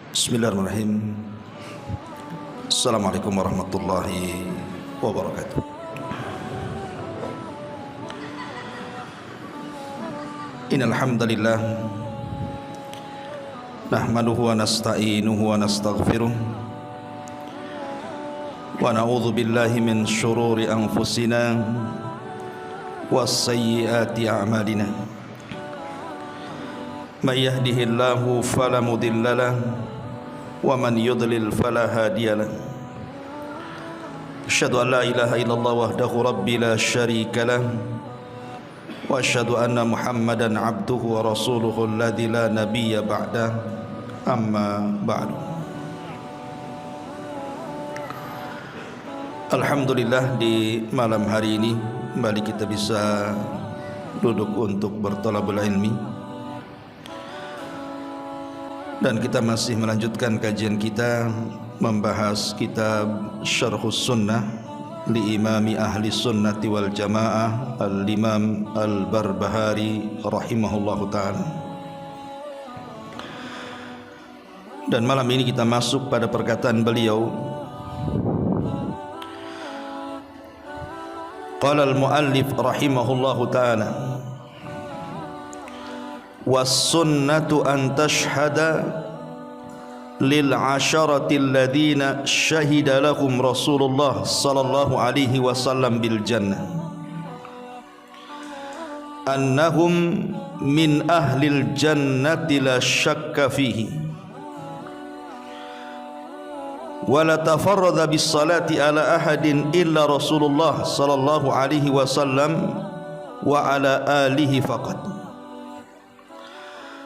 Bismillahirrahmanirrahim. Assalamualaikum warahmatullahi wabarakatuh. Innal hamdalillah nahmaduhu wa nasta'inuhu wa nastaghfiruh wa na'udzu billahi min syururi anfusina wa sayyiati a'malina. May yahdihillahu fala mudilla lahu wa man yudlil fala hadiya lahu. Asyhadu an la ilaha illallah wahdahu rabbi la syarika lahu wa asyhadu anna Muhammadan abduhu wa rasuluhu alladzi la nabiyya ba'da. Amma ba'du. Alhamdulillah, di malam hari ini kembali kita bisa duduk untuk berthalabul ilmi, dan kita masih melanjutkan kajian kita membahas kitab Syarhus Sunnah li Imami Ahli Sunnati wal Jamaah Al-Imam Al-Barbahari rahimahullahu ta'ala. Dan malam ini kita masuk pada perkataan beliau, qala al-muallif rahimahullahu ta'ala, was-sunnatu an tashhada lil asharati alladhina syahida lahum Rasulullah sallallahu alaihi wasallam bil jannah annahum min ahlil jannati la syakka fihi wa la tafarrada bis salati ala ahadin illa Rasulullah sallallahu alaihi wasallam wa ala alihi faqat.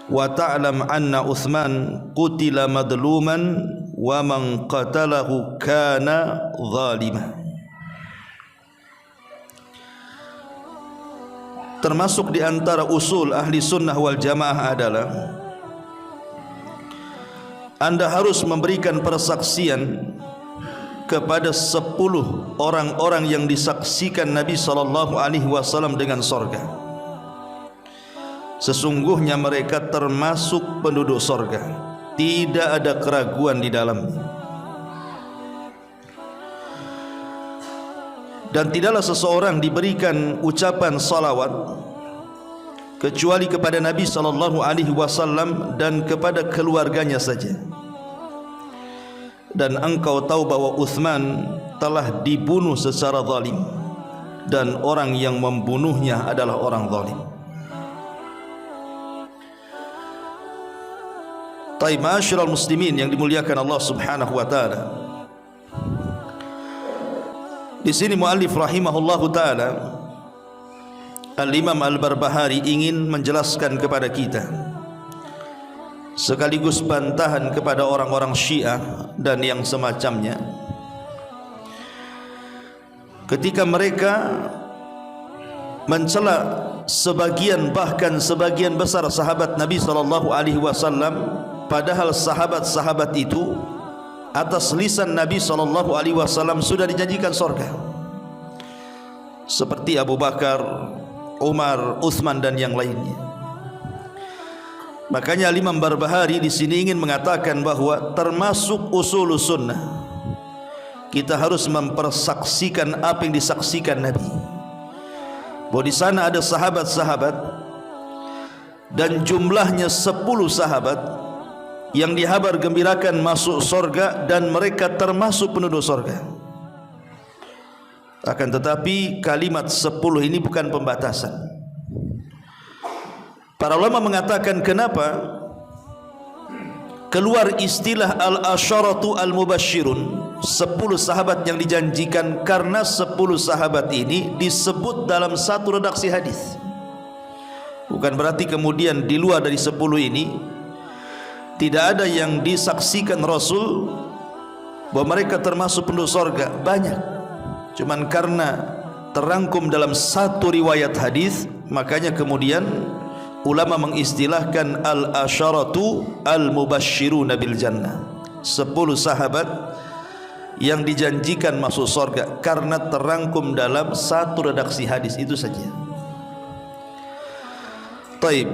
Wa ta'lam anna Utsman qutila madluman wa man qatalahu kana zaliman. Termasuk di antara usul ahli sunnah wal jamaah adalah Anda harus memberikan persaksian kepada 10 orang-orang yang disaksikan Nabi SAW dengan surga. Sesungguhnya mereka termasuk penduduk surga, tidak ada keraguan di dalamnya. Dan tidaklah seseorang diberikan ucapan salawat kecuali kepada Nabi SAW dan kepada keluarganya saja. Dan engkau tahu bahwa Utsman telah dibunuh secara zalim, dan orang yang membunuhnya adalah orang zalim. Taib, ma'asyiral muslimin yang dimuliakan Allah Subhanahu wa taala. Di sini muallif rahimahullahu taala, Al-Imam Al-Barbahari ingin menjelaskan kepada kita, sekaligus bantahan kepada orang-orang Syiah dan yang semacamnya, ketika mereka mencela sebagian, bahkan sebagian besar sahabat Nabi SAW, padahal sahabat-sahabat itu atas lisan Nabi SAW sudah dijanjikan surga, seperti Abu Bakar, Umar, Utsman dan yang lainnya. Makanya Imam Barbahari di sini ingin mengatakan bahwa termasuk usul sunnah, kita harus mempersaksikan apa yang disaksikan Nabi, bahwa di sana ada sahabat-sahabat dan jumlahnya 10 sahabat yang dihabar gembirakan masuk surga, dan mereka termasuk penduduk surga. Akan tetapi kalimat 10 ini bukan pembatasan. Para ulama mengatakan kenapa keluar istilah al-asyaratu al-mubasyirun, 10 sahabat yang dijanjikan, karena 10 sahabat ini disebut dalam satu redaksi hadis. Bukan berarti kemudian di luar dari 10 ini tidak ada yang disaksikan Rasul bahwa mereka termasuk penduduk surga. Banyak, cuman karena terangkum dalam satu riwayat hadis, makanya kemudian ulama mengistilahkan al-asyaratu al-mubasyiruna bil jannah, 10 sahabat yang dijanjikan masuk surga karena terangkum dalam satu redaksi hadis itu saja. Taib.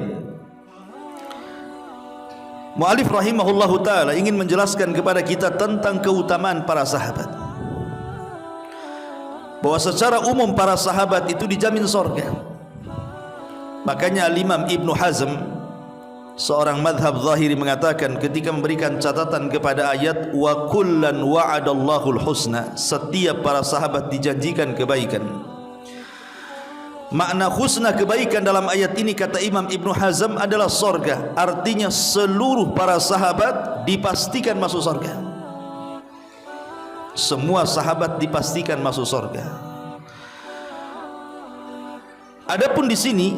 Mu'alif rahimahullahu ta'ala ingin menjelaskan kepada kita tentang keutamaan para sahabat, bahwa secara umum para sahabat itu dijamin surga. Makanya Imam Ibnu Hazm, seorang madhab zahiri, mengatakan ketika memberikan catatan kepada ayat wa kullan wa'adallahul husna, setiap para sahabat dijanjikan kebaikan. Makna husna, kebaikan, dalam ayat ini kata Imam Ibnu Hazm adalah surga. Artinya seluruh para sahabat dipastikan masuk surga. Semua sahabat dipastikan masuk surga. Adapun di sini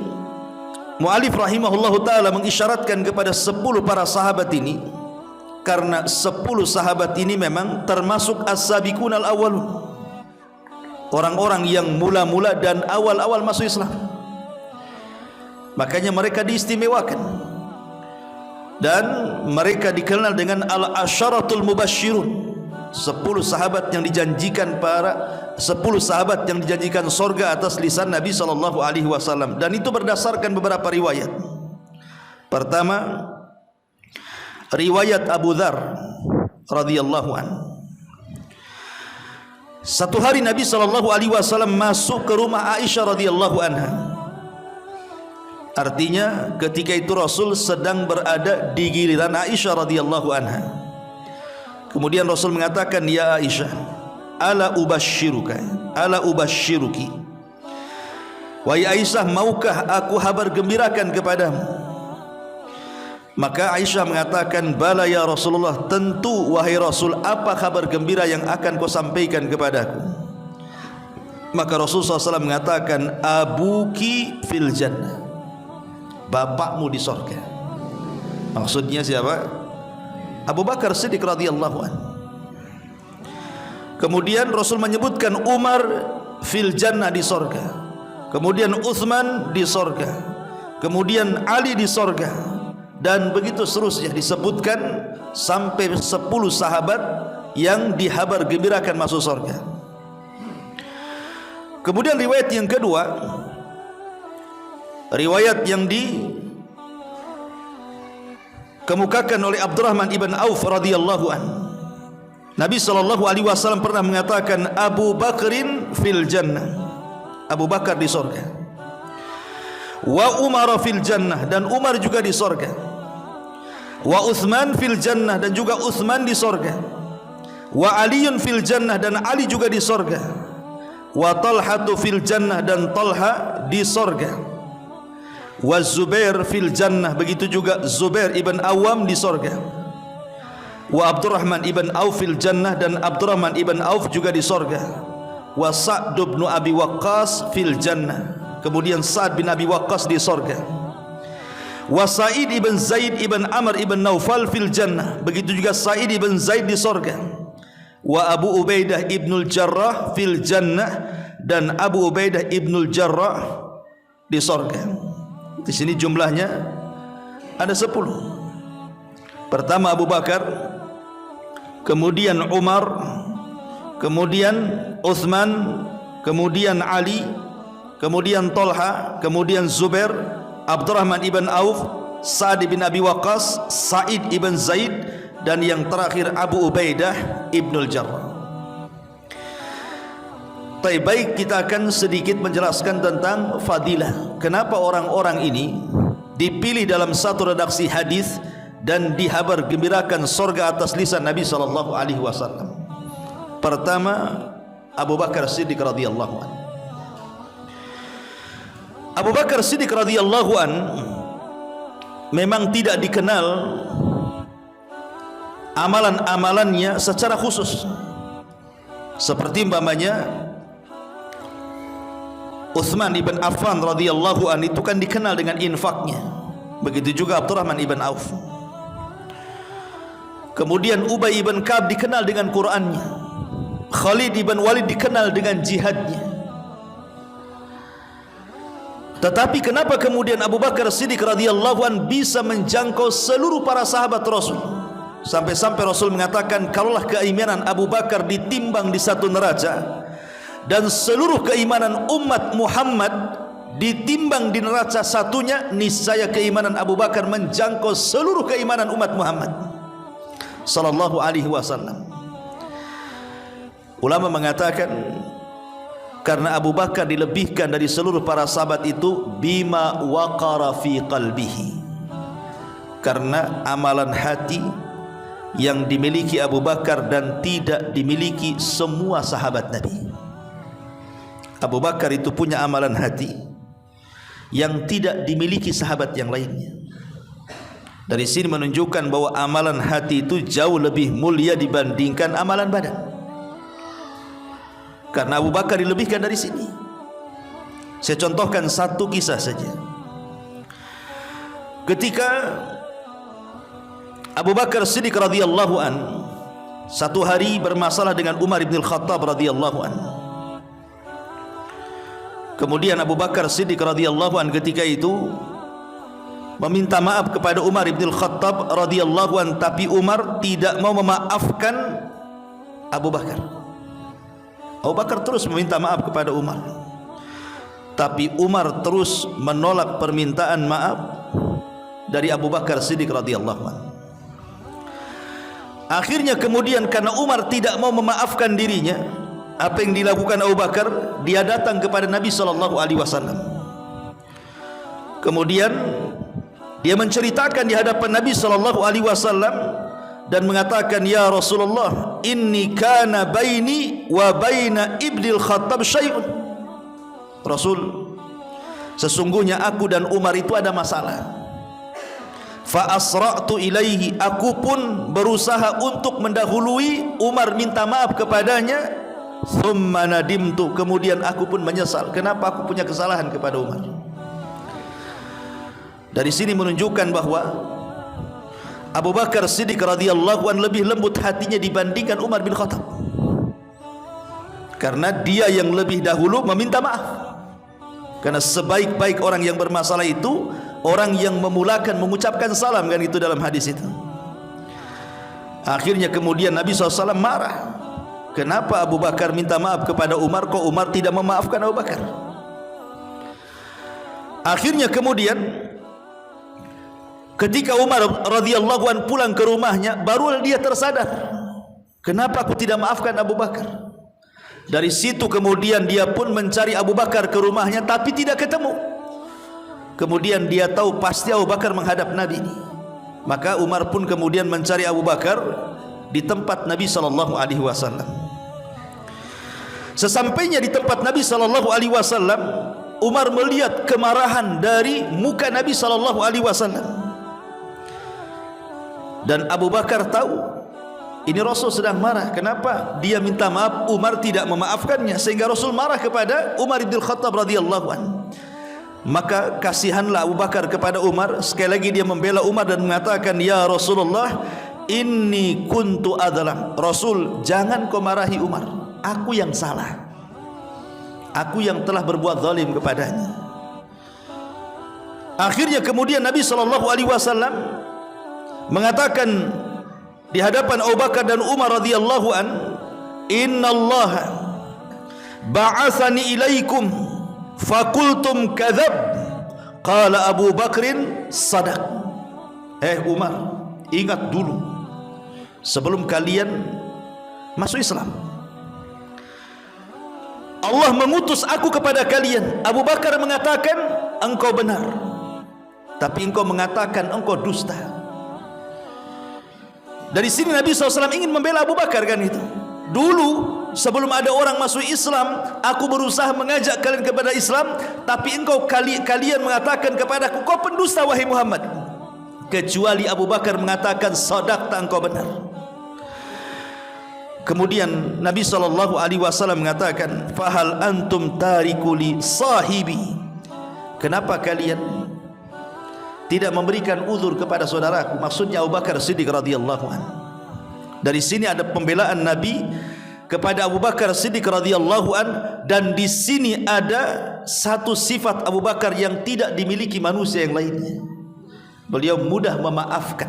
mu'alif rahimahullahu ta'ala mengisyaratkan kepada 10 para sahabat ini, karena 10 sahabat ini memang termasuk as-sabiqun al-awwalun, orang-orang yang mula-mula dan awal-awal masuk Islam. Makanya mereka diistimewakan dan mereka dikenal dengan al-asyaratul mubasyirun, 10 sahabat yang dijanjikan surga atas lisan Nabi SAW. Dan itu berdasarkan beberapa riwayat. Pertama, riwayat Abu Dzar radhiyallahu anhu. Satu hari Nabi SAW masuk ke rumah Aisyah radhiyallahu anha. Artinya ketika itu Rasul sedang berada di giliran Aisyah radhiyallahu anha. Kemudian Rasul mengatakan, ya Aisyah, ala ubashiruki, wahai Aisyah, maukah aku kabar gembirakan kepadamu? Maka Aisyah mengatakan, bala ya Rasulullah, tentu wahai Rasul, apa kabar gembira yang akan kau sampaikan kepadaku? Maka Rasulullah SAW mengatakan, abuki fil jannah, bapakmu di surga. Maksudnya siapa? Abu Bakar Siddiq radhiyallahu anhu. Kemudian Rasul menyebutkan Umar fil jannah, di surga. Kemudian Utsman di surga. Kemudian Ali di surga. Dan begitu seterusnya disebutkan sampai 10 sahabat yang dihabar gembirakan masuk surga. Kemudian riwayat yang kedua, riwayat yang dikemukakan oleh Abdurrahman ibn Auf radhiyallahu anhu. Nabi SAW pernah mengatakan, Abu Bakrin fil jannah, Abu Bakar di surga. Wa Umar fil jannah, dan Umar juga di surga. Wa Utsman fil jannah, dan juga Utsman di surga. Wa Aliun fil jannah, dan Ali juga di surga. Wa Talhatu fil jannah, dan Talha di surga. Wa Zubair fil jannah, begitu juga Zubair ibn Awam di surga. Wa Abdurrahman ibn Auf fil jannah, dan Abdurrahman ibn Auf juga di surga. Wa Sa'd bin Abi Waqqas fil jannah, kemudian Sa'd bin Abi Waqqas di surga. Wa Sa'id ibn Zaid ibn Amr ibn Naufal fil jannah, begitu juga Sa'id ibn Zaid di surga. Wa Abu Ubaidah ibnul Jarrah fil jannah, dan Abu Ubaidah ibnul Jarrah di surga. Di sini jumlahnya ada 10. Pertama Abu Bakar, kemudian Umar, kemudian Utsman, kemudian Ali, kemudian Talha, kemudian Zubair, Abdurrahman ibn Auf, Sa'd bin Abi Waqqas, Sa'id ibn Zaid, dan yang terakhir Abu Ubaidah ibnul Jarrah. Baik, kita akan sedikit menjelaskan tentang fadilah. Kenapa orang-orang ini dipilih dalam satu redaksi hadis dan dihabar gembirakan surga atas lisan Nabi SAW. Pertama, Abu Bakar Siddiq radhiyallahu anhu. Abu Bakar Siddiq radhiyallahu an memang tidak dikenal amalan-amalannya secara khusus, seperti umpamanya Utsman ibn Affan radhiyallahu an itu kan dikenal dengan infaknya. Begitu juga Abdurrahman ibn Auf. Kemudian Ubay ibn Ka'ab dikenal dengan Qur'annya. Khalid ibn Walid dikenal dengan jihadnya. Tetapi kenapa kemudian Abu Bakar Siddiq radhiyallahu an bisa menjangkau seluruh para sahabat Rasul? Sampai-sampai Rasul mengatakan, kalaulah keimanan Abu Bakar ditimbang di satu neraca, dan seluruh keimanan umat Muhammad ditimbang di neraca satunya, niscaya keimanan Abu Bakar menjangkau seluruh keimanan umat Muhammad sallallahu alaihi wasallam. Ulama mengatakan karena Abu Bakar dilebihkan dari seluruh para sahabat itu bima waqara fi qalbihi, karena amalan hati yang dimiliki Abu Bakar dan tidak dimiliki semua sahabat Nabi. Abu Bakar itu punya amalan hati yang tidak dimiliki sahabat yang lainnya. Dari sini menunjukkan bahwa amalan hati itu jauh lebih mulia dibandingkan amalan badan. Karena Abu Bakar dilebihkan dari sini. Saya contohkan satu kisah saja. Ketika Abu Bakar Siddiq radhiyallahu an satu hari bermasalah dengan Umar bin Khattab radhiyallahu an. Kemudian Abu Bakar Siddiq radhiyallahu an ketika itu meminta maaf kepada Umar bin Khattab radhiyallahu an, tapi Umar tidak mau memaafkan Abu Bakar. Abu Bakar terus meminta maaf kepada Umar, tapi Umar terus menolak permintaan maaf dari Abu Bakar Siddiq radhiyallahu anhu. Akhirnya kemudian karena Umar tidak mau memaafkan dirinya, apa yang dilakukan Abu Bakar? Dia datang kepada Nabi sallallahu alaihi wasallam. Kemudian dia menceritakan di hadapan Nabi sallallahu alaihi wasallam dan mengatakan, ya Rasulullah, inni kana baini wa baina ibnil Khattab syai'un. Rasul, sesungguhnya aku dan Umar itu ada masalah. Fa asra'tu ilaihi, aku pun berusaha untuk mendahului Umar minta maaf kepadanya. Thumma nadimtu, kemudian aku pun menyesal kenapa aku punya kesalahan kepada Umar. Dari sini menunjukkan bahwa Abu Bakar Siddiq radhiyallahu anhu lebih lembut hatinya dibandingkan Umar bin Khattab, karena dia yang lebih dahulu meminta maaf. Karena sebaik-baik orang yang bermasalah itu orang yang memulakan mengucapkan salam, kan itu dalam hadis itu. Akhirnya kemudian Nabi SAW marah, kenapa Abu Bakar minta maaf kepada Umar, kok Umar tidak memaafkan Abu Bakar. Akhirnya kemudian ketika Umar radhiyallahu anhu pulang ke rumahnya, baru dia tersadar, kenapa aku tidak maafkan Abu Bakar. Dari situ kemudian dia pun mencari Abu Bakar ke rumahnya, tapi tidak ketemu. Kemudian dia tahu pasti Abu Bakar menghadap Nabi. Maka Umar pun kemudian mencari Abu Bakar di tempat Nabi sallallahu alaihi wasallam. Sesampainya di tempat Nabi sallallahu alaihi wasallam, Umar melihat kemarahan dari muka Nabi sallallahu alaihi wasallam. Dan Abu Bakar tahu ini Rasul sedang marah. Kenapa dia minta maaf, Umar tidak memaafkannya, sehingga Rasul marah kepada Umar bin Khattab radhiyallahu anhu. Maka kasihanlah Abu Bakar kepada Umar. Sekali lagi dia membela Umar dan mengatakan, ya Rasulullah, inni kuntu adlam. Rasul, jangan kau marahi Umar, aku yang salah, aku yang telah berbuat zalim kepadanya. Akhirnya kemudian Nabi SAW mengatakan di hadapan Abu Bakar dan Umar radhiyallahu an, innallaha ba'athani ilaikum fakultum kadzab. Qala Abu Bakrin sadaq. Umar, ingat dulu sebelum kalian masuk Islam, Allah mengutus aku kepada kalian. Abu Bakar mengatakan engkau benar, tapi engkau mengatakan engkau dusta. Dari sini Nabi SAW ingin membela Abu Bakar, kan itu. Dulu sebelum ada orang masuk Islam, aku berusaha mengajak kalian kepada Islam, tapi kalian mengatakan kepadaku, kau pendusta wahai Muhammad. Kecuali Abu Bakar mengatakan, sadaqta, engkau benar. Kemudian Nabi SAW mengatakan, fahal antum tarikuli sahibi, kenapa kalian tidak memberikan uzur kepada saudaraku? Maksudnya Abu Bakar Siddiq radhiyallahu anhu. Dari sini ada pembelaan Nabi kepada Abu Bakar Siddiq radhiyallahu anhu, dan di sini ada satu sifat Abu Bakar yang tidak dimiliki manusia yang lainnya. Beliau mudah memaafkan,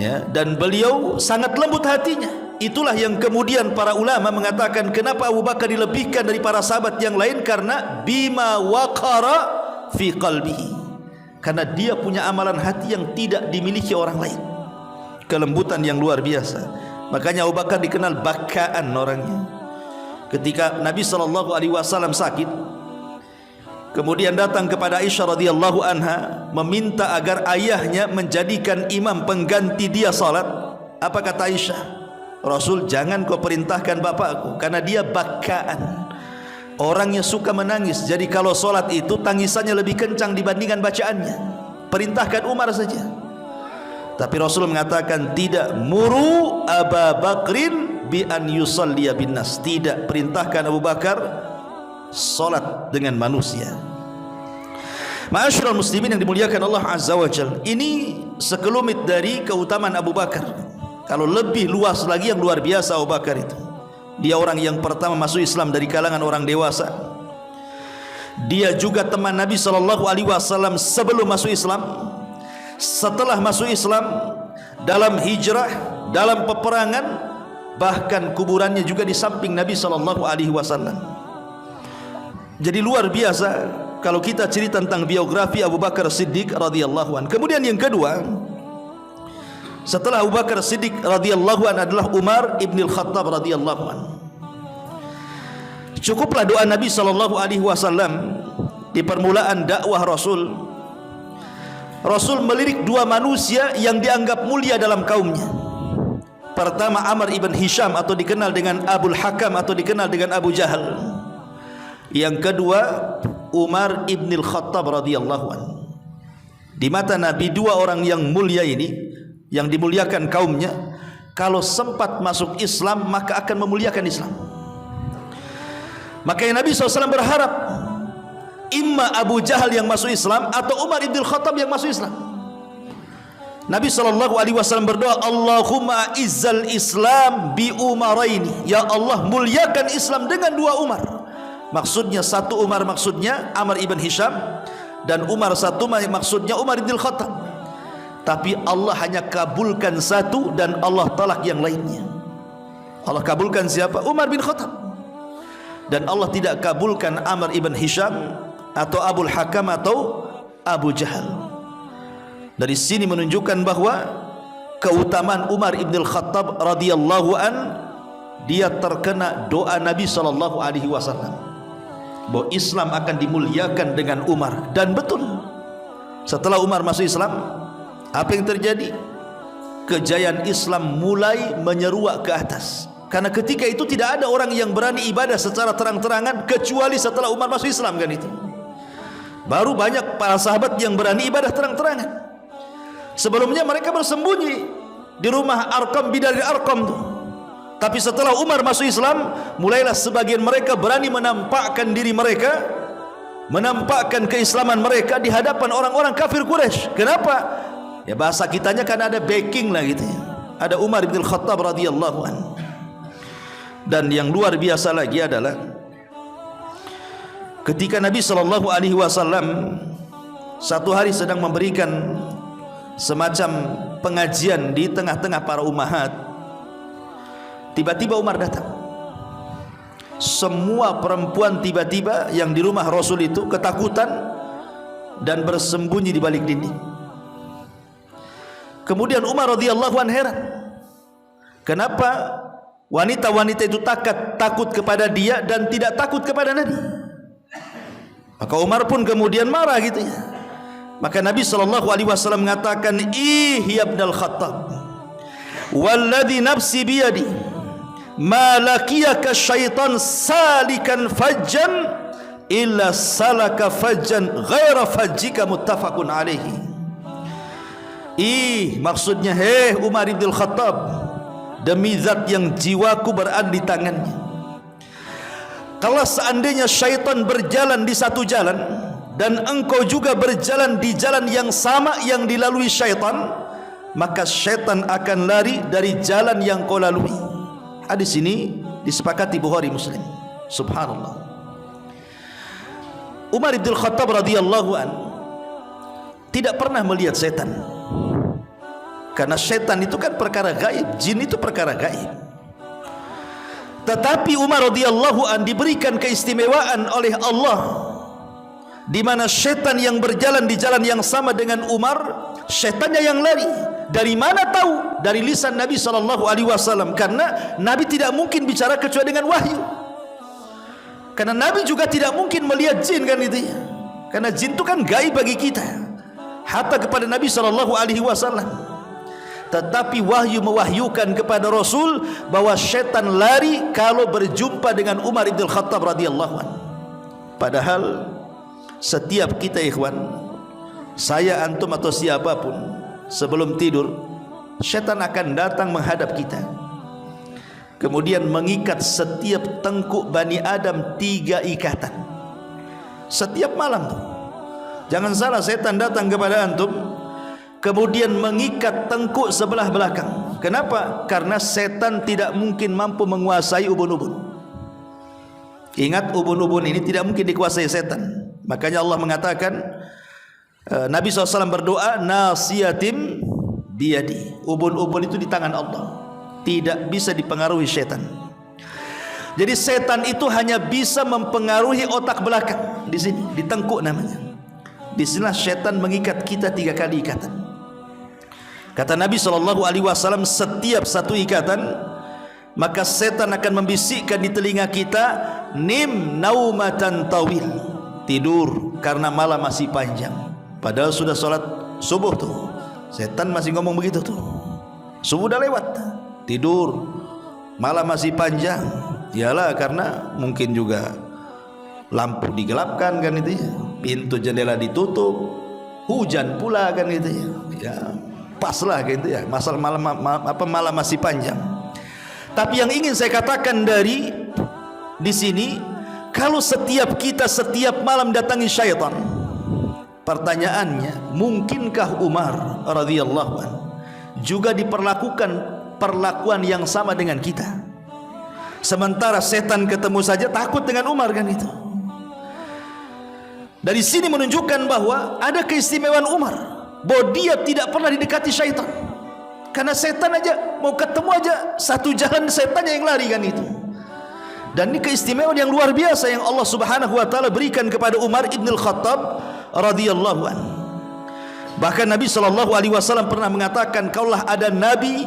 ya, dan beliau sangat lembut hatinya. itulah yang kemudian para ulama mengatakan kenapa Abu Bakar dilebihkan dari para sahabat yang lain, karena bima waqara fi qalbihi, karena dia punya amalan hati yang tidak dimiliki orang lain, kelembutan yang luar biasa. Makanya Abu Bakar dikenal bakaan orangnya. Ketika Nabi SAW sakit, kemudian datang kepada Aisyah radhiyallahu anha meminta agar ayahnya menjadikan imam pengganti dia salat. Apa kata Aisyah? Rasul, jangan kau perintahkan bapakku, karena dia bakaan, orangnya suka menangis. Jadi kalau solat itu tangisannya lebih kencang dibandingkan bacaannya. Perintahkan Umar saja. Tapi Rasul mengatakan tidak, muru Aba Bakrin bi an yusalliya bin nas. Tidak, perintahkan Abu Bakar solat dengan manusia. Ma'asyiral muslimin yang dimuliakan Allah Azza wa Jalla, ini sekelumit dari keutamaan Abu Bakar. Kalau lebih luas lagi, yang luar biasa Abu Bakar itu, dia orang yang pertama masuk Islam dari kalangan orang dewasa. Dia juga teman Nabi SAW sebelum masuk Islam, setelah masuk Islam, dalam hijrah, dalam peperangan, bahkan kuburannya juga di samping Nabi SAW. Jadi luar biasa kalau kita cerita tentang biografi Abu Bakar Siddiq radhiyallahu anhu. Kemudian yang kedua, setelah Abu Bakar Siddiq radhiyallahu anhu adalah Umar ibn al-Khattab radhiyallahu anhu. Cukuplah doa Nabi SAW di permulaan dakwah Rasul. Rasul melirik dua manusia yang dianggap mulia dalam kaumnya. Pertama, Amr ibn Hisham atau dikenal dengan Abul Hakam atau dikenal dengan Abu Jahal. Yang kedua, Umar ibn al-Khattab radhiyallahu anhu. Di mata Nabi, dua orang yang mulia ini, yang dimuliakan kaumnya, kalau sempat masuk Islam maka akan memuliakan Islam. Makanya Nabi SAW berharap imma Abu Jahal yang masuk Islam atau Umar ibn Khattab yang masuk Islam. Nabi SAW berdoa, Allahumma izzal Islam bi umaraini, ya Allah muliakan Islam dengan dua Umar. Maksudnya satu Umar, maksudnya Amr ibn Hisham, dan Umar satu maksudnya Umar ibn Khattab. Tapi Allah hanya kabulkan satu dan Allah talak yang lainnya. Allah kabulkan siapa? Umar bin Khattab. Dan Allah tidak kabulkan Amr ibn Hisham atau Abul Hakam atau Abu Jahal. Dari sini menunjukkan bahwa keutamaan Umar ibn Khattab radhiyallahu an, dia terkena doa Nabi SAW bahwa Islam akan dimuliakan dengan Umar. Dan betul, setelah Umar masuk Islam, apa yang terjadi? Kejayaan Islam mulai menyeruak ke atas. Karena ketika itu tidak ada orang yang berani ibadah secara terang-terangan kecuali setelah Umar masuk Islam, kan itu. Baru banyak para sahabat yang berani ibadah terang-terangan. Sebelumnya mereka bersembunyi di rumah Arqam bidari Arqam tuh. Tapi setelah Umar masuk Islam, mulailah sebagian mereka berani menampakkan diri mereka, menampakkan keislaman mereka di hadapan orang-orang kafir Quraisy. Kenapa? Ya bahasa kitanya kan ada backing lah gitu ya. Ada Umar bin Khattab radhiyallahu anhu. Dan yang luar biasa lagi adalah ketika Nabi SAW satu hari sedang memberikan semacam pengajian di tengah-tengah para ummahat, tiba-tiba Umar datang. Semua perempuan tiba-tiba yang di rumah Rasul itu ketakutan dan bersembunyi di balik dinding. Kemudian Umar radhiyallahu anhu heran, kenapa wanita-wanita itu takut kepada dia dan tidak takut kepada Nabi. Maka Umar pun kemudian marah gitu ya. Maka Nabi SAW mengatakan, ya ibn al-Khattab, walladhi nafsi biyadi, ma lakiyaka syaitan salikan fajjan illa salaka fajjan ghaira fajjika, muttafaqun alaihi. Maksudnya, Umar ibn Khattab, demi zat yang jiwaku berada di tangannya, kalau seandainya syaitan berjalan di satu jalan dan engkau juga berjalan di jalan yang sama yang dilalui syaitan, maka syaitan akan lari dari jalan yang kau lalui. Hadis ini disepakati Bukhari Muslim. Subhanallah. Umar ibn Khattab radhiyallahu anhu tidak pernah melihat setan, karena setan itu kan perkara gaib, jin itu perkara gaib. Tetapi Umar radhiyallahu an diberikan keistimewaan oleh Allah, di mana syaitan yang berjalan di jalan yang sama dengan Umar, syaitannya yang lari. Dari mana tahu? Dari lisan Nabi SAW, karena Nabi tidak mungkin bicara kecuali dengan wahyu. Karena Nabi juga tidak mungkin melihat jin, kan itu ya. Karena jin itu kan gaib bagi kita, hatta kepada Nabi SAW. Tetapi wahyu mewahyukan kepada Rasul bahwa syaitan lari kalau berjumpa dengan Umar ibn Khattab radhiyallahu anhu. Padahal setiap kita ikhwan, saya, antum atau siapapun, sebelum tidur syaitan akan datang menghadap kita, kemudian mengikat setiap tengkuk Bani Adam 3 ikatan setiap malam tuh. Jangan salah, syaitan datang kepada antum kemudian mengikat tengkuk sebelah belakang. Kenapa? Karena setan tidak mungkin mampu menguasai ubun-ubun. Ingat, ubun-ubun ini tidak mungkin dikuasai setan. Makanya Allah mengatakan, Nabi SAW berdoa, nasiyatim biyadi. Ubun-ubun itu di tangan Allah, tidak bisa dipengaruhi setan. Jadi setan itu hanya bisa mempengaruhi otak belakang, di sini, di tengkuk namanya. Di sinilah setan mengikat kita 3 kali ikatan. Kata Nabi SAW, setiap satu ikatan, maka setan akan membisikkan di telinga kita, nim naumatan tawil, tidur karena malam masih panjang. Padahal sudah sholat subuh tuh, setan masih ngomong begitu tuh. Subuh udah lewat, tidur, malam masih panjang. Iyalah, karena mungkin juga lampu digelapkan, kan itu ya, pintu jendela ditutup, hujan pula, kan itu ya. Ya, paslah gitu ya, masalah malam masih panjang. Tapi yang ingin saya katakan dari di sini, kalau setiap kita setiap malam datangi syaitan, pertanyaannya, mungkinkah Umar radhiyallahu anhu juga diperlakukan perlakuan yang sama dengan kita? Sementara setan ketemu saja takut dengan Umar, kan itu. Dari sini menunjukkan bahwa ada keistimewaan Umar, bahwa dia tidak pernah didekati syaitan. Karena setan aja mau ketemu aja satu jalan, setannya yang lari, kan itu. Dan ini keistimewaan yang luar biasa yang Allah Subhanahu wa taala berikan kepada Umar ibn Khattab radhiyallahu anhu. Bahkan Nabi SAW pernah mengatakan, kaulah ada nabi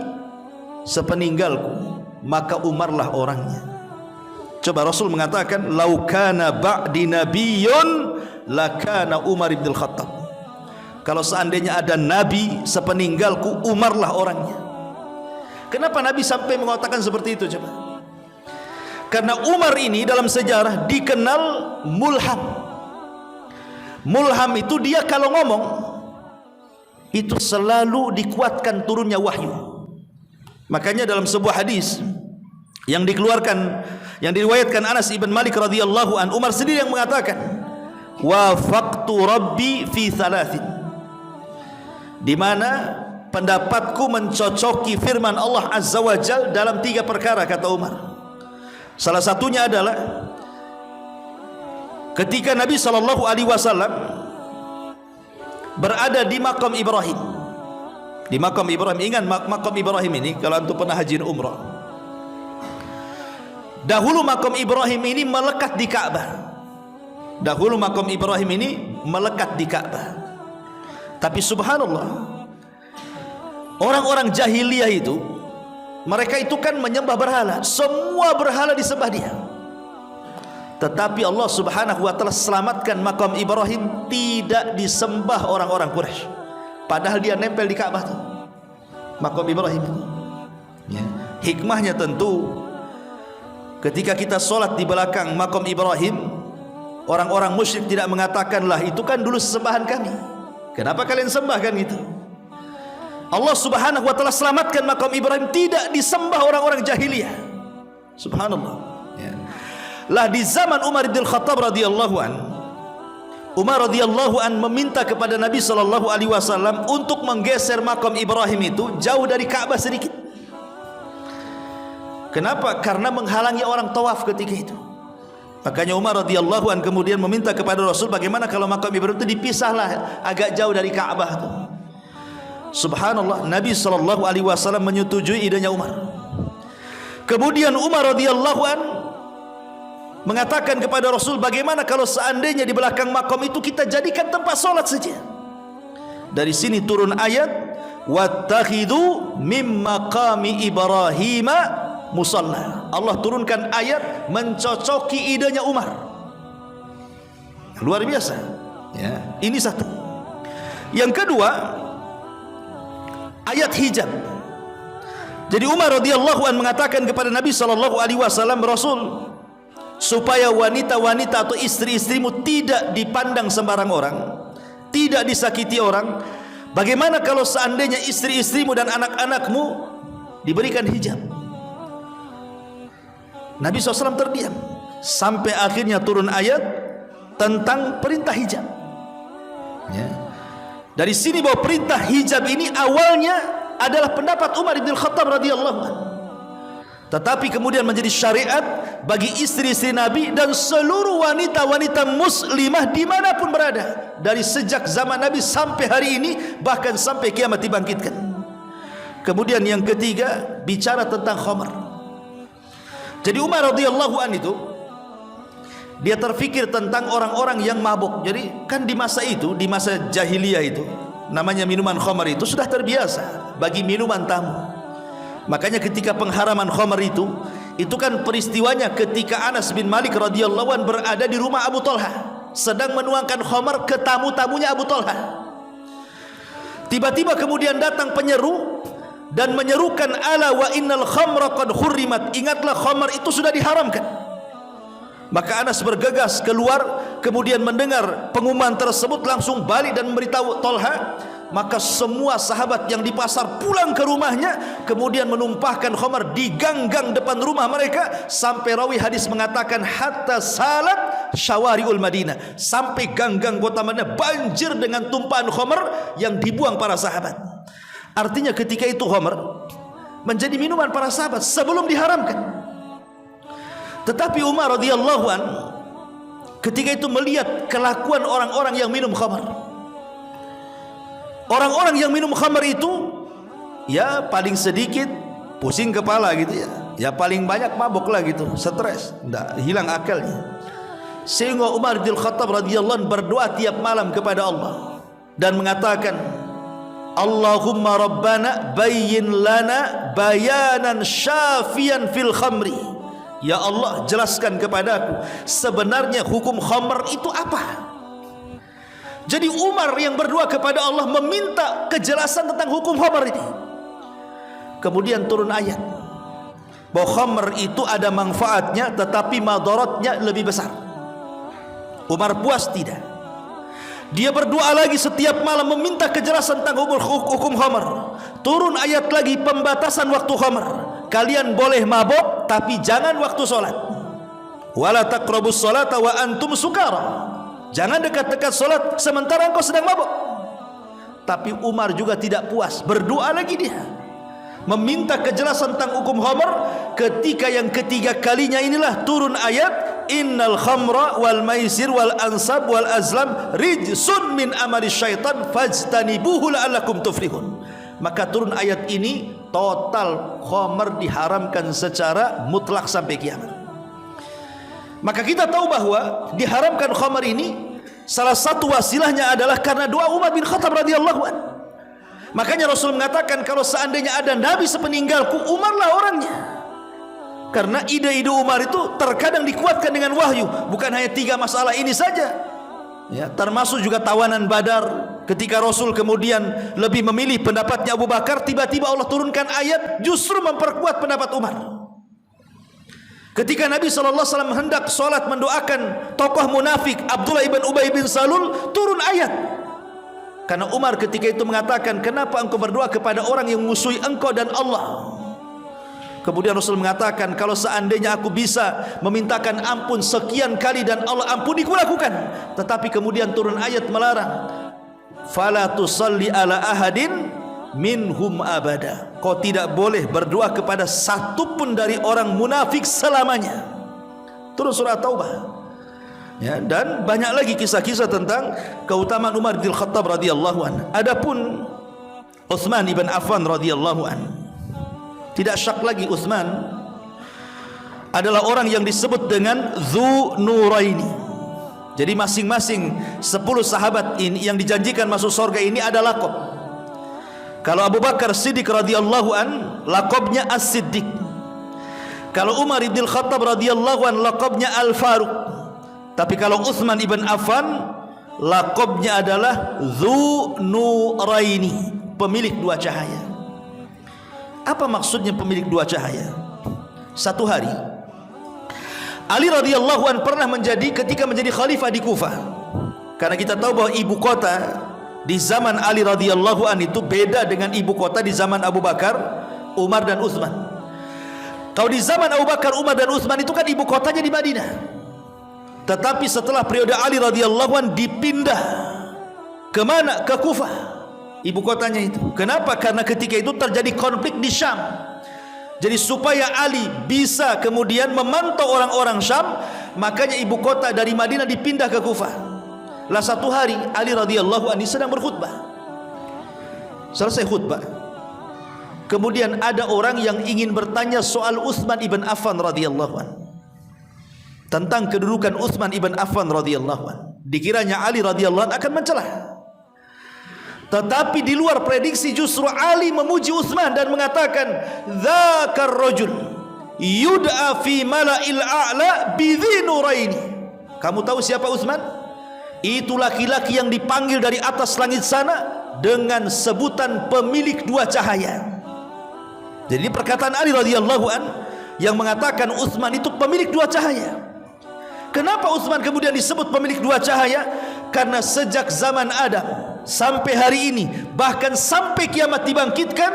sepeninggalku, maka Umarlah orangnya. Coba Rasul mengatakan, lau kana ba'di nabiyyun lakana Umar ibn Khattab. Kalau seandainya ada nabi sepeninggalku, Umarlah orangnya. Kenapa Nabi sampai mengatakan seperti itu? Coba. Karena Umar ini dalam sejarah dikenal mulham. Mulham itu dia kalau ngomong itu selalu dikuatkan turunnya wahyu. Makanya dalam sebuah hadis yang dikeluarkan, yang diriwayatkan Anas ibn Malik radhiyallahu an, Umar sendiri yang mengatakan, wafaqtu rabbi fi thalathin, di mana pendapatku mencocoki firman Allah Azza wa Jal dalam 3 perkara, kata Umar. Salah satunya adalah ketika Nabi SAW berada di makam Ibrahim. Di makam Ibrahim, ingat makam Ibrahim ini kalau antum pernah haji umrah, dahulu makam Ibrahim ini melekat di Ka'bah. Dahulu makam Ibrahim ini melekat di Ka'bah. Tapi subhanallah, orang-orang jahiliyah itu, mereka itu kan menyembah berhala, semua berhala disembah dia. Tetapi Allah Subhanahu wa taala selamatkan makam Ibrahim tidak disembah orang-orang Quraisy. Padahal dia nempel di Ka'bah tuh, makam Ibrahim. Ya. Hikmahnya tentu, ketika kita sholat di belakang makam Ibrahim, orang-orang musyrik tidak mengatakan, lah itu kan dulu sesembahan kami, kenapa kalian sembah, kan gitu. Allah Subhanahu wa taala selamatkan makam Ibrahim tidak disembah orang-orang jahiliyah. Subhanallah. Ya. Lah di zaman Umar bin Khattab radhiyallahu an, Umar radhiyallahu an meminta kepada Nabi sallallahu alaihi wasallam untuk menggeser makam Ibrahim itu jauh dari Ka'bah sedikit. Kenapa? Karena menghalangi orang tawaf ketika itu. Makanya Umar radhiyallahu an kemudian meminta kepada Rasul, bagaimana kalau makam Ibrahim itu dipisahlah agak jauh dari Ka'bah itu. Subhanallah, Nabi sallallahu alaihi wasallam menyetujui idenya Umar. Kemudian Umar radhiyallahu an mengatakan kepada Rasul, bagaimana kalau seandainya di belakang makom itu kita jadikan tempat solat saja. Dari sini turun ayat, wattakhidhu mim maqami Ibrahim musalla. Allah turunkan ayat mencocoki idenya Umar. Luar biasa. Ya, ini satu. Yang kedua, ayat hijab. Jadi Umar radhiyallahu an mengatakan kepada Nabi sallallahu alaihi wasallam, Rasul, supaya wanita-wanita atau istri-istrimu tidak dipandang sembarang orang, tidak disakiti orang, bagaimana kalau seandainya istri-istrimu dan anak-anakmu diberikan hijab? Nabi SAW terdiam sampai akhirnya turun ayat tentang perintah hijab. Ya. Dari sini bahwa perintah hijab ini awalnya adalah pendapat Umar bin Khattab radhiyallahu anhu, tetapi kemudian menjadi syariat bagi istri-istri Nabi dan seluruh wanita-wanita muslimah dimanapun berada, dari sejak zaman Nabi sampai hari ini, bahkan sampai kiamat dibangkitkan. Kemudian yang ketiga, bicara tentang khamar. Jadi Umar radhiyallahu anhu itu dia terfikir tentang orang-orang yang mabuk. Jadi kan di masa itu, di masa jahiliyah itu, namanya minuman khamar itu sudah terbiasa bagi minuman tamu. Makanya ketika pengharaman khamar itu kan peristiwanya ketika Anas bin Malik radhiyallahu an berada di rumah Abu Talha, sedang menuangkan khamar ke tamu-tamunya Abu Talha. Tiba-tiba kemudian datang penyeru dan menyerukan, ala wa innal khamra qad hurrimat, ingatlah khamar itu sudah diharamkan. Maka Anas bergegas keluar, kemudian mendengar pengumuman tersebut langsung balik dan memberitahu Talha. Maka semua sahabat yang di pasar pulang ke rumahnya, kemudian menumpahkan khamar di gang-gang depan rumah mereka, sampai rawi hadis mengatakan hatta salat syawariul Madinah, sampai gang-gang kota Madinah banjir dengan tumpahan khamar yang dibuang para sahabat. Artinya ketika itu khamar menjadi minuman para sahabat sebelum diharamkan. Tetapi Umar radhiyallahu an ketika itu melihat kelakuan orang-orang yang minum khamar. Orang-orang yang minum khamar itu ya paling sedikit pusing kepala gitu ya. Ya paling banyak mabuk lah gitu, stres, enggak hilang akalnya. Sehingga Umar bin Khattab radhiyallahu an berdoa tiap malam kepada Allah dan mengatakan, Allahumma rabbana bayyin lana bayanan syafian fil khamri. Ya Allah, jelaskan kepadaku sebenarnya hukum khamr itu apa. Jadi Umar yang berdoa kepada Allah meminta kejelasan tentang hukum khamr ini. Kemudian turun ayat bahwa khamr itu ada manfaatnya tetapi madaratnya lebih besar. Umar puas tidak. Dia berdoa lagi setiap malam meminta kejelasan tentang hukum khamr. Turun ayat lagi pembatasan waktu khamr. Kalian boleh mabuk tapi jangan waktu solat. Wala taqrabus salata wa antum sukara. Jangan dekat-dekat solat sementara engkau sedang mabuk. Tapi Umar juga tidak puas, berdoa lagi dia, meminta kejelasan tentang hukum khamr. Ketika yang ketiga kalinya inilah turun ayat, innal khamra wal maisir wal ansab wal azlam rijsun min amali syaitan fajtanibuhu la'allakum tuflihun. Maka turun ayat ini, total khamr diharamkan secara mutlak sampai kiamat. Maka kita tahu bahwa diharamkan khamr ini salah satu wasilahnya adalah karena doa Umar bin Khattab radhiyallahu an. Makanya Rasul mengatakan kalau seandainya ada nabi sepeninggalku, Umarlah orangnya. Karena ide-ide Umar itu terkadang dikuatkan dengan wahyu. Bukan hanya 3 masalah ini saja ya, termasuk juga tawanan Badar. Ketika Rasul kemudian lebih memilih pendapatnya Abu Bakar, tiba-tiba Allah turunkan ayat justru memperkuat pendapat Umar. Ketika Nabi SAW hendak sholat mendoakan tokoh munafik Abdullah ibn Ubay bin Salul, turun ayat. Karena Umar ketika itu mengatakan, kenapa engkau berdoa kepada orang yang musuhi engkau dan Allah? Kemudian Rasul mengatakan, kalau seandainya aku bisa memintakan ampun sekian kali dan Allah ampuni, kulakukan. Tetapi kemudian turun ayat melarang, fala tusalli ala ahadin minhum abada. Kau tidak boleh berdoa kepada satu pun dari orang munafik selamanya. Turun surah Taubah ya, dan banyak lagi kisah-kisah tentang keutamaan Umar bin Khattab radhiyallahu anhu. Adapun Utsman ibn Affan radhiyallahu anhu, tidak syak lagi Utsman adalah orang yang disebut dengan Dzu Nuraini. Jadi masing-masing 10 sahabat ini yang dijanjikan masuk surga ini ada laqab. Kalau Abu Bakar Siddiq radhiyallahu an, laqabnya As-Siddiq. Kalau Umar ibn Khattab radhiyallahu an, laqabnya Al-Faruq. Tapi kalau Utsman ibn Affan, laqabnya adalah Dzu Nuraini, pemilik dua cahaya. Apa maksudnya pemilik dua cahaya? Satu hari Ali radhiyallahu an pernah ketika menjadi khalifah di Kufah. Karena kita tahu bahwa ibu kota di zaman Ali radhiyallahu an itu beda dengan ibu kota di zaman Abu Bakar, Umar dan Utsman. Kalau di zaman Abu Bakar, Umar dan Utsman itu kan ibu kotanya di Madinah. Tetapi setelah periode Ali radhiyallahu an dipindah ke mana? Ke Kufah, ibu kotanya itu. Kenapa? Karena ketika itu terjadi konflik di Syam. Jadi supaya Ali bisa kemudian memantau orang-orang Syam, makanya ibu kota dari Madinah dipindah ke Kufah. Lah satu hari Ali radhiyallahu anhu sedang berkhutbah. Selesai khutbah, kemudian ada orang yang ingin bertanya soal Utsman ibn Affan radhiyallahu anhu, tentang kedudukan Utsman ibn Affan radhiyallahu anhu. Dikiranya Ali radhiyallahu anhu akan mencelah. Tetapi di luar prediksi justru Ali memuji Utsman dan mengatakan, "Dzakar rajul yud'a fi mala'il a'la bi dzi nuraini." Kamu tahu siapa Utsman? Itu laki-laki yang dipanggil dari atas langit sana dengan sebutan pemilik dua cahaya. Jadi perkataan Ali radhiyallahu an yang mengatakan Utsman itu pemilik dua cahaya. Kenapa Utsman kemudian disebut pemilik dua cahaya? Karena sejak zaman Adam sampai hari ini, bahkan sampai kiamat dibangkitkan,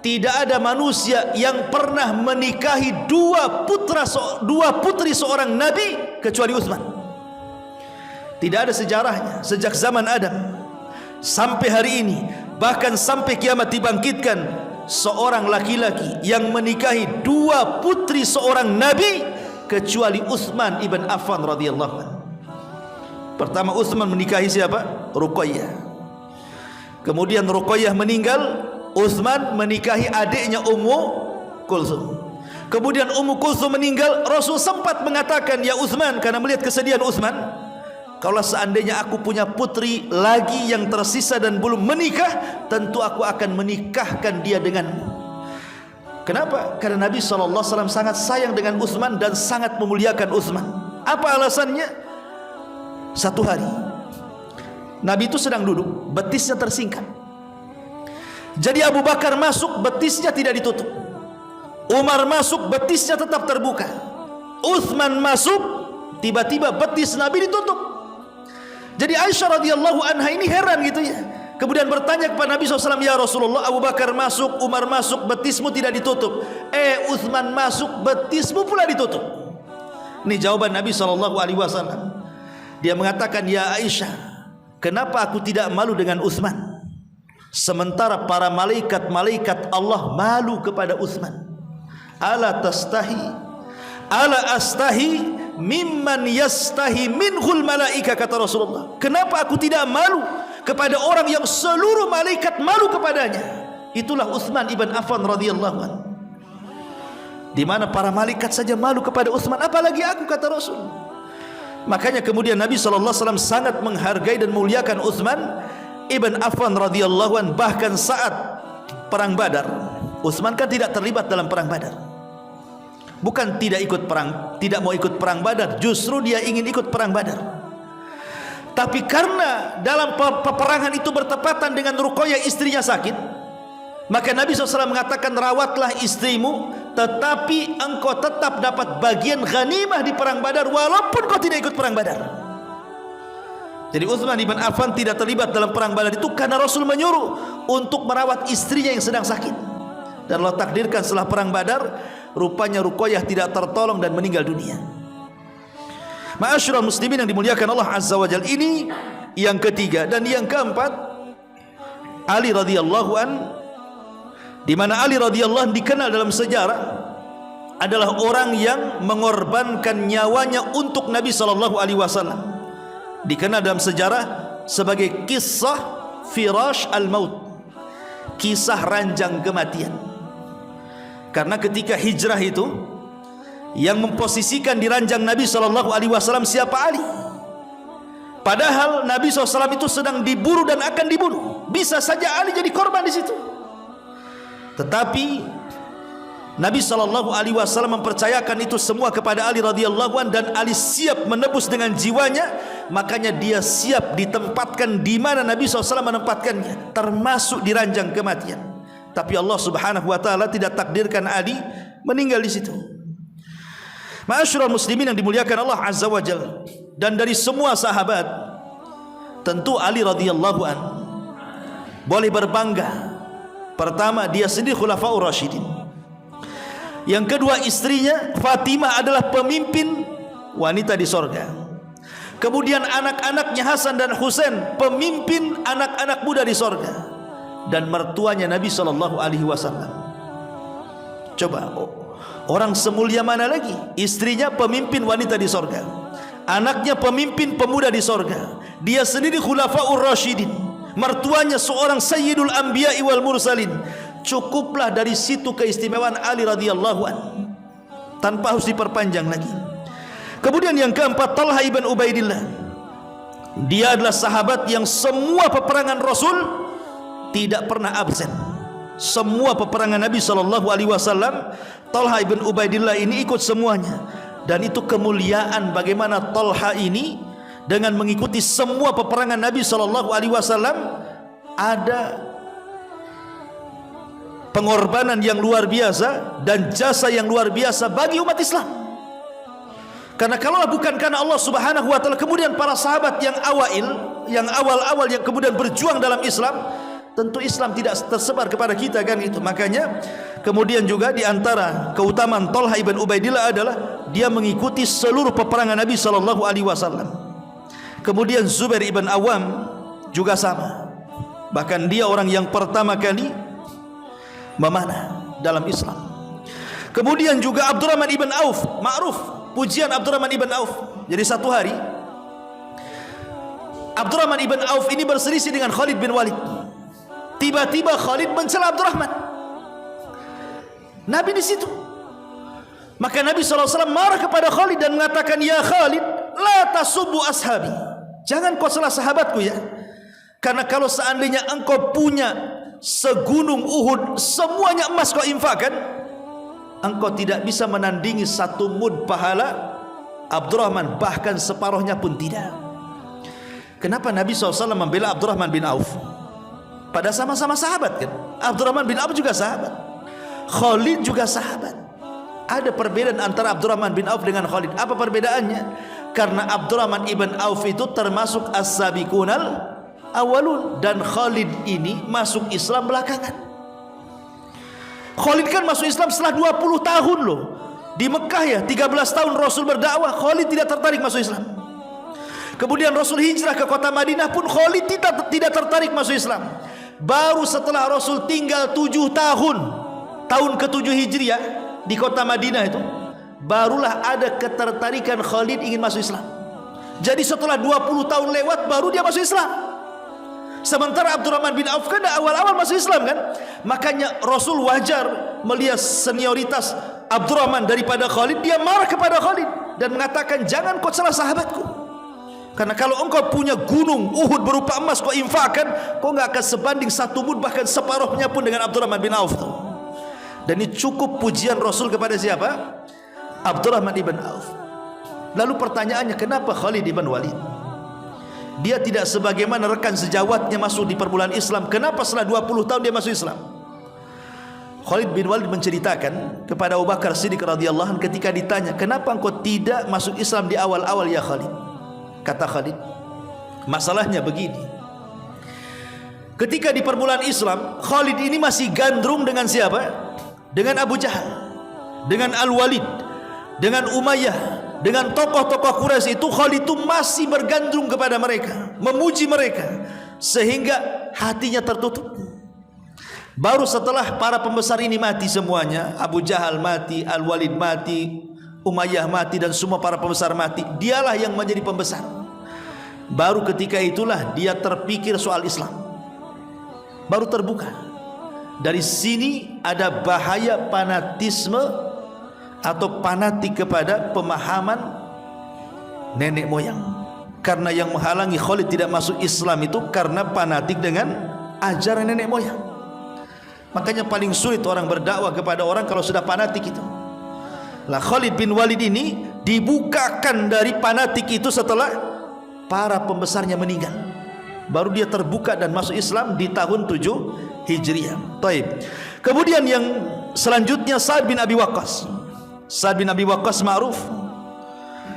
tidak ada manusia yang pernah menikahi dua putri seorang nabi kecuali Utsman. Tidak ada sejarahnya sejak zaman Adam sampai hari ini, bahkan sampai kiamat dibangkitkan, seorang laki-laki yang menikahi dua putri seorang nabi kecuali Utsman ibn Affan radhiyallahu anhu. Pertama Utsman menikahi siapa? Ruqayyah. Kemudian Ruqayyah meninggal, Utsman menikahi adiknya Ummu Kulsum. Kemudian Ummu Kulsum meninggal, Rasul sempat mengatakan, "Ya Utsman," karena melihat kesedihan Utsman, "kalau seandainya aku punya putri lagi yang tersisa dan belum menikah, tentu aku akan menikahkan dia denganmu." Kenapa? Karena Nabi SAW sangat sayang dengan Utsman dan sangat memuliakan Utsman. Apa alasannya? Satu hari Nabi itu sedang duduk, betisnya tersingkap. Jadi Abu Bakar masuk, betisnya tidak ditutup. Umar masuk, betisnya tetap terbuka. Utsman masuk, tiba-tiba betis Nabi ditutup. Jadi Aisyah radhiyallahu anha ini heran gitu ya. Kemudian bertanya kepada Nabi SAW, "Ya Rasulullah, Abu Bakar masuk, Umar masuk, betismu tidak ditutup. Utsman masuk, betismu pula ditutup." Ini jawaban Nabi SAW. Dia mengatakan, "Ya Aisyah, kenapa aku tidak malu dengan Utsman? Sementara para malaikat-malaikat Allah malu kepada Utsman. Ala tastahi, ala astahi mimman yastahi minhul malaika," kata Rasulullah. Kenapa aku tidak malu kepada orang yang seluruh malaikat malu kepadanya? Itulah Utsman ibn Affan radhiyallahu anhu. Di mana para malaikat saja malu kepada Utsman, apalagi aku, kata Rasul. Makanya kemudian Nabi SAW sangat menghargai dan memuliakan Utsman ibn Affan radhiyallahu anhu. Bahkan saat perang Badar, Utsman kan tidak terlibat dalam perang Badar. Bukan tidak ikut perang, tidak mau ikut perang Badar, justru dia ingin ikut perang Badar. Tapi karena dalam peperangan itu bertepatan dengan Ruqayyah istrinya sakit, maka Nabi SAW mengatakan, "Rawatlah istrimu, tetapi engkau tetap dapat bagian ghanimah di perang Badar walaupun kau tidak ikut perang Badar." Jadi Utsman ibn Affan tidak terlibat dalam perang Badar itu karena Rasul menyuruh untuk merawat istrinya yang sedang sakit. Dan Allah takdirkan setelah perang Badar, rupanya Ruqayyah tidak tertolong dan meninggal dunia. Ma'asyiral muslimin yang dimuliakan Allah Azza wa Jalla, ini yang ketiga. Dan yang keempat, Ali radhiyallahu an, di mana Ali radhiyallahu an dikenal dalam sejarah adalah orang yang mengorbankan nyawanya untuk Nabi sallallahu alaihi wasallam. Dikenal dalam sejarah sebagai kisah firash al-maut, kisah ranjang kematian. Karena ketika hijrah itu, yang memposisikan di ranjang Nabi SAW siapa Ali. Padahal Nabi SAW itu sedang diburu dan akan dibunuh. Bisa saja Ali jadi korban di situ. Tetapi Nabi SAW mempercayakan itu semua kepada Ali radhiyallahu anhu, dan Ali siap menebus dengan jiwanya. Makanya dia siap ditempatkan di mana Nabi SAW menempatkannya, termasuk di ranjang kematian. Tapi Allah Subhanahu wa taala tidak takdirkan Ali meninggal di situ. Ma'asyiral muslimin yang dimuliakan Allah Azza wa Jalla, dan dari semua sahabat tentu Ali radhiyallahu anhu boleh berbangga. Pertama, dia sendiri khulafaur rasyidin. Yang kedua, istrinya Fatimah adalah pemimpin wanita di sorga. Kemudian anak-anaknya Hasan dan Husain pemimpin anak-anak muda di sorga. Dan mertuanya Nabi SAW. Coba, orang semulia mana lagi? Istrinya pemimpin wanita di sorga, anaknya pemimpin pemuda di sorga, dia sendiri khulafaur rasyidin, mertuanya seorang sayyidul anbiya'i wal mursalin. Cukuplah dari situ keistimewaan Ali radhiyallahu anhu, tanpa harus diperpanjang lagi. Kemudian yang keempat, Talha ibn Ubaidillah. Dia adalah sahabat yang semua peperangan Rasul tidak pernah absen. Semua peperangan Nabi SAW, Talha ibn Ubaidillah ini ikut semuanya. Dan itu kemuliaan bagaimana Talha ini dengan mengikuti semua peperangan Nabi SAW, ada pengorbanan yang luar biasa dan jasa yang luar biasa bagi umat Islam. Karena kalau bukan karena Allah Subhanahu wa taala, kemudian para sahabat yang awal-awal yang kemudian berjuang dalam Islam, tentu Islam tidak tersebar kepada kita kan itu. Makanya kemudian juga di antara keutamaan Talha ibn Ubaidillah adalah dia mengikuti seluruh peperangan Nabi SAW. Kemudian Zubair ibn Awam juga sama. Bahkan dia orang yang pertama kali memanah dalam Islam. Kemudian juga Abdurrahman ibn Auf, ma'ruf pujian Abdurrahman ibn Auf. Jadi satu hari Abdurrahman ibn Auf ini berselisih dengan Khalid bin Walid. Tiba-tiba Khalid mencela Abdurrahman. Nabi di situ. Maka Nabi SAW marah kepada Khalid dan mengatakan, "Ya Khalid, la tasubbu ashabi." Jangan kau celah sahabatku ya. Karena kalau seandainya engkau punya segunung Uhud, semuanya emas kau infakkan, engkau tidak bisa menandingi satu mud pahala Abdurrahman, bahkan separuhnya pun tidak. Kenapa Nabi SAW membela Abdurrahman bin Auf? Pada sama-sama sahabat kan. Abdurrahman bin Auf juga sahabat, Khalid juga sahabat. Ada perbedaan antara Abdurrahman bin Auf dengan Khalid. Apa perbedaannya? Karena Abdurrahman ibn Auf itu termasuk as-sabiqunal awalun, dan Khalid ini masuk Islam belakangan. Khalid kan masuk Islam setelah 20 tahun loh. Di Mekah ya 13 tahun Rasul berdakwah, Khalid tidak tertarik masuk Islam. Kemudian Rasul hijrah ke kota Madinah pun Khalid tidak tertarik masuk Islam. Baru setelah Rasul tinggal 7 tahun, tahun ke-7 Hijriah di kota Madinah itu, barulah ada ketertarikan Khalid ingin masuk Islam. Jadi setelah 20 tahun lewat baru dia masuk Islam. Sementara Abdurrahman bin Auf kan awal-awal masuk Islam kan. Makanya Rasul wajar melihat senioritas Abdurrahman daripada Khalid, dia marah kepada Khalid dan mengatakan, "Jangan kau celah sahabatku. Karena kalau engkau punya gunung Uhud berupa emas kau infakkan, kau enggak akan sebanding satu mud, bahkan separuhnya pun dengan Abdurrahman bin Auf." Dan ini cukup pujian Rasul kepada siapa? Abdurrahman ibn Auf. Lalu pertanyaannya, kenapa Khalid ibn Walid? Dia tidak sebagaimana rekan sejawatnya masuk di permulaan Islam. Kenapa setelah 20 tahun dia masuk Islam? Khalid bin Walid menceritakan kepada Abu Bakar Siddiq radhiyallahu anhu ketika ditanya, "Kenapa engkau tidak masuk Islam di awal-awal ya Khalid?" Kata Khalid, "Masalahnya begini. Ketika di permulaan Islam, Khalid ini masih gandrung dengan siapa? Dengan Abu Jahal, dengan Al-Walid, dengan Umayyah, dengan tokoh-tokoh Quraisy itu. Khalid itu masih bergandrung kepada mereka, memuji mereka, sehingga hatinya tertutup. Baru setelah para pembesar ini mati semuanya, Abu Jahal mati, Al-Walid mati, Umayyah mati, dan semua para pembesar mati, dialah yang menjadi pembesar. Baru ketika itulah dia terpikir soal Islam, baru terbuka. Dari sini ada bahaya fanatisme atau fanatik kepada pemahaman nenek moyang. Karena yang menghalangi Khalid tidak masuk Islam itu karena fanatik dengan ajaran nenek moyang. Makanya paling sulit orang berdakwah kepada orang kalau sudah fanatik itu. Lah Khalid bin Walid ini dibukakan dari fanatik itu setelah para pembesarnya meninggal. Baru dia terbuka dan masuk Islam di tahun 7 Hijriah. Taib. Kemudian yang selanjutnya Sa'ad bin Abi Waqqas. Sa'ad bin Abi Waqqas ma'ruf.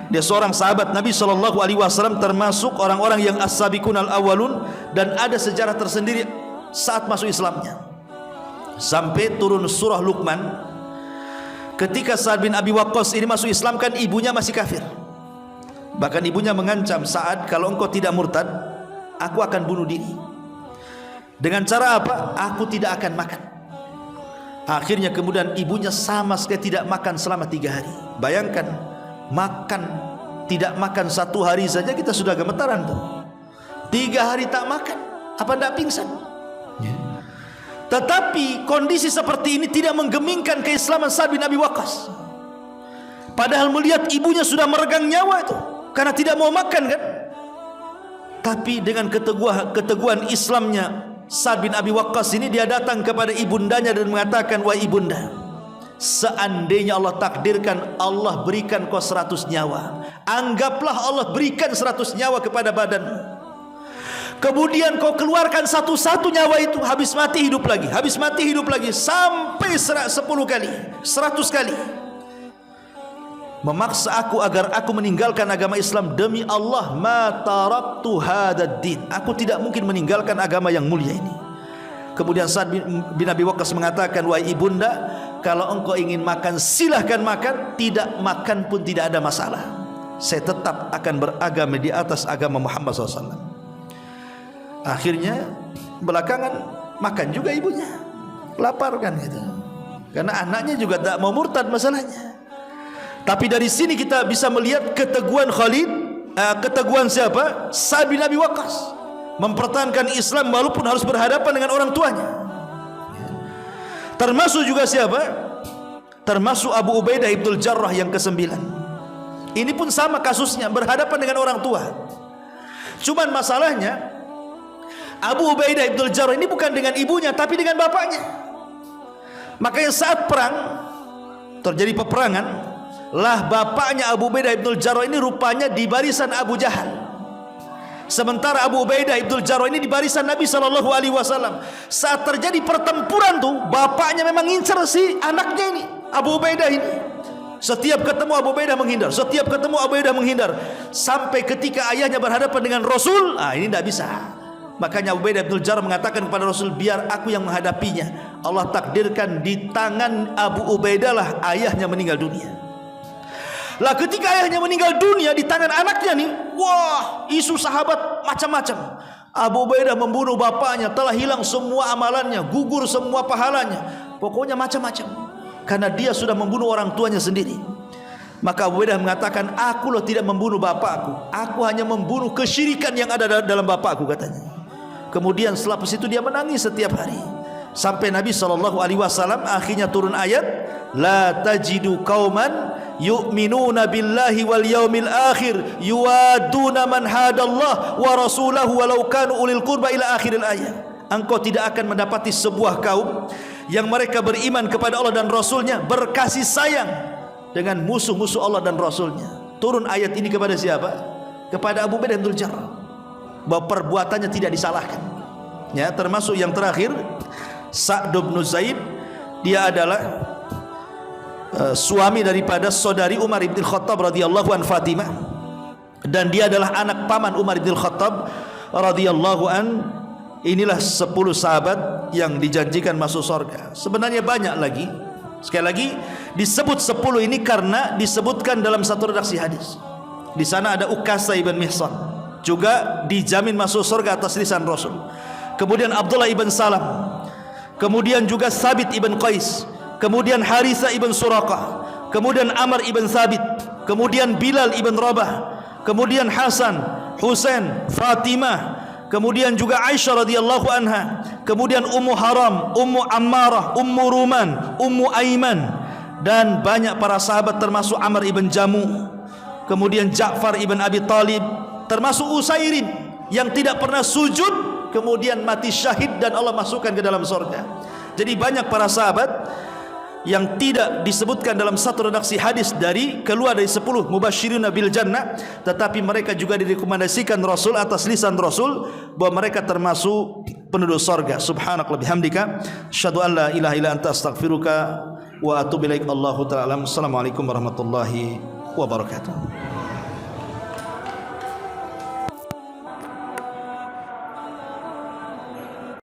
Dia seorang sahabat Nabi SAW, termasuk orang-orang yang as-sabiqun al-awwalun, dan ada sejarah tersendiri saat masuk Islamnya. Sampai turun surah Luqman. Ketika Sa'ad bin Abi Waqqas ini masuk Islam, kan ibunya masih kafir. Bahkan ibunya mengancam, Sa'ad, kalau engkau tidak murtad, aku akan bunuh diri. Dengan cara apa? Aku tidak akan makan. Akhirnya kemudian ibunya sama sekali tidak makan selama 3 hari. Bayangkan, makan, tidak makan 1 hari saja kita sudah gemetaran tuh. 3 hari tak makan, apa tidak pingsan? Tetapi kondisi seperti ini tidak menggemingkan keislaman Sa'ad bin Abi Waqqas. Padahal melihat ibunya sudah meregang nyawa itu karena tidak mau makan kan. Tapi dengan keteguhan Islamnya Sa'ad bin Abi Waqqas ini, dia datang kepada ibundanya dan mengatakan, wahai ibunda, seandainya Allah takdirkan Allah berikan kau 100 nyawa, anggaplah Allah berikan 100 nyawa kepada badanmu. Kemudian kau keluarkan satu-satu nyawa itu, habis mati hidup lagi, habis mati hidup lagi, sampai 10 kali, 100 kali. Memaksa aku agar aku meninggalkan agama Islam, demi Allah, ma taraktu hadzal din, aku tidak mungkin meninggalkan agama yang mulia ini. Kemudian Sa'ad bin Abi Waqqas mengatakan, wahai ibunda, kalau engkau ingin makan silahkan makan, tidak makan pun tidak ada masalah. Saya tetap akan beragama di atas agama Muhammad SAW. Akhirnya belakangan makan juga ibunya, lapar kan gitu. Karena anaknya juga tak mau murtad masalahnya. Tapi dari sini kita bisa melihat keteguhan Khalid, keteguhan siapa? Sa'ad bin Abi Waqqas, mempertahankan Islam walaupun harus berhadapan dengan orang tuanya. Termasuk juga siapa? Termasuk Abu Ubaidah ibnul Jarrah yang ke-9. Ini pun sama kasusnya, berhadapan dengan orang tua. Cuman masalahnya Abu Ubaidah ibnul Jarrah ini bukan dengan ibunya, tapi dengan bapaknya. Makanya saat perang, terjadi peperangan, lah bapaknya Abu Ubaidah ibnul Jarrah ini rupanya di barisan Abu Jahal. Sementara Abu Ubaidah ibnul Jarrah ini di barisan Nabi SAW. Saat terjadi pertempuran tuh, bapaknya memang ngincer si anaknya ini, Abu Ubaidah ini. Setiap ketemu Abu Ubaidah menghindar, setiap ketemu Abu Ubaidah menghindar, sampai ketika ayahnya berhadapan dengan Rasul, ini tidak bisa. Makanya Abu Ubaidah ibnul Jarrah mengatakan kepada Rasul, biar aku yang menghadapinya. Allah takdirkan di tangan Abu Ubaidah lah ayahnya meninggal dunia. Lah ketika ayahnya meninggal dunia di tangan anaknya nih, wah, isu sahabat macam-macam. Abu Ubaidah membunuh bapaknya, telah hilang semua amalannya, gugur semua pahalanya, pokoknya macam-macam, karena dia sudah membunuh orang tuanya sendiri. Maka Abu Ubaidah mengatakan, aku loh tidak membunuh bapakku, aku hanya membunuh kesyirikan yang ada dalam bapakku, katanya. Kemudian setelah itu dia menangis setiap hari, sampai Nabi SAW akhirnya turun ayat, la tajidu qauman yu'minuna billahi wal yaumil akhir yuwaduna man hadallah wa rasulahu walau kanu ulil qurba ila akhiril ayat. Engkau tidak akan mendapati sebuah kaum yang mereka beriman kepada Allah dan Rasulnya, berkasih sayang dengan musuh-musuh Allah dan Rasulnya. Turun ayat ini kepada siapa? Kepada Abu Ubaidah ibnul Jarrah, bahwa perbuatannya tidak disalahkan. Ya, termasuk yang terakhir Sa'd bin Zaid, dia adalah suami daripada saudari Umar bin Khattab radhiyallahu an, Fatimah, dan dia adalah anak paman Umar bin Khattab radhiyallahu an. Inilah 10 sahabat yang dijanjikan masuk surga. Sebenarnya banyak lagi. Sekali lagi disebut 10 ini karena disebutkan dalam satu redaksi hadis. Di sana ada Ukasha ibn Mihsan, juga dijamin masuk surga atas lisan Rasul. Kemudian Abdullah ibn Salam, kemudian juga Thabit ibn Qais, kemudian Harithah ibn Suraqah, kemudian Amr ibn Thabit, kemudian Bilal ibn Rabah, kemudian Hasan, Husain, Fatimah, kemudian juga Aisyah radhiyallahu anha, kemudian Ummu Haram, Ummu Ammarah, Ummu Ruman, Ummu Aiman, dan banyak para sahabat termasuk Amr ibn Jamu, kemudian Ja'far ibn Abi Talib, termasuk Usairim yang tidak pernah sujud kemudian mati syahid dan Allah masukkan ke dalam surga. Jadi banyak para sahabat yang tidak disebutkan dalam satu redaksi hadis dari keluar dari 10 mubasysyirina bil jannah, tetapi mereka juga direkomendasikan Rasul atas lisan Rasul bahwa mereka termasuk penduduk surga. Subhanakallahumma bihamdika asyhadu an la ilaha illa anta astaghfiruka wa atubu ilaik. Allahu ta'ala. Assalamualaikum warahmatullahi wabarakatuh.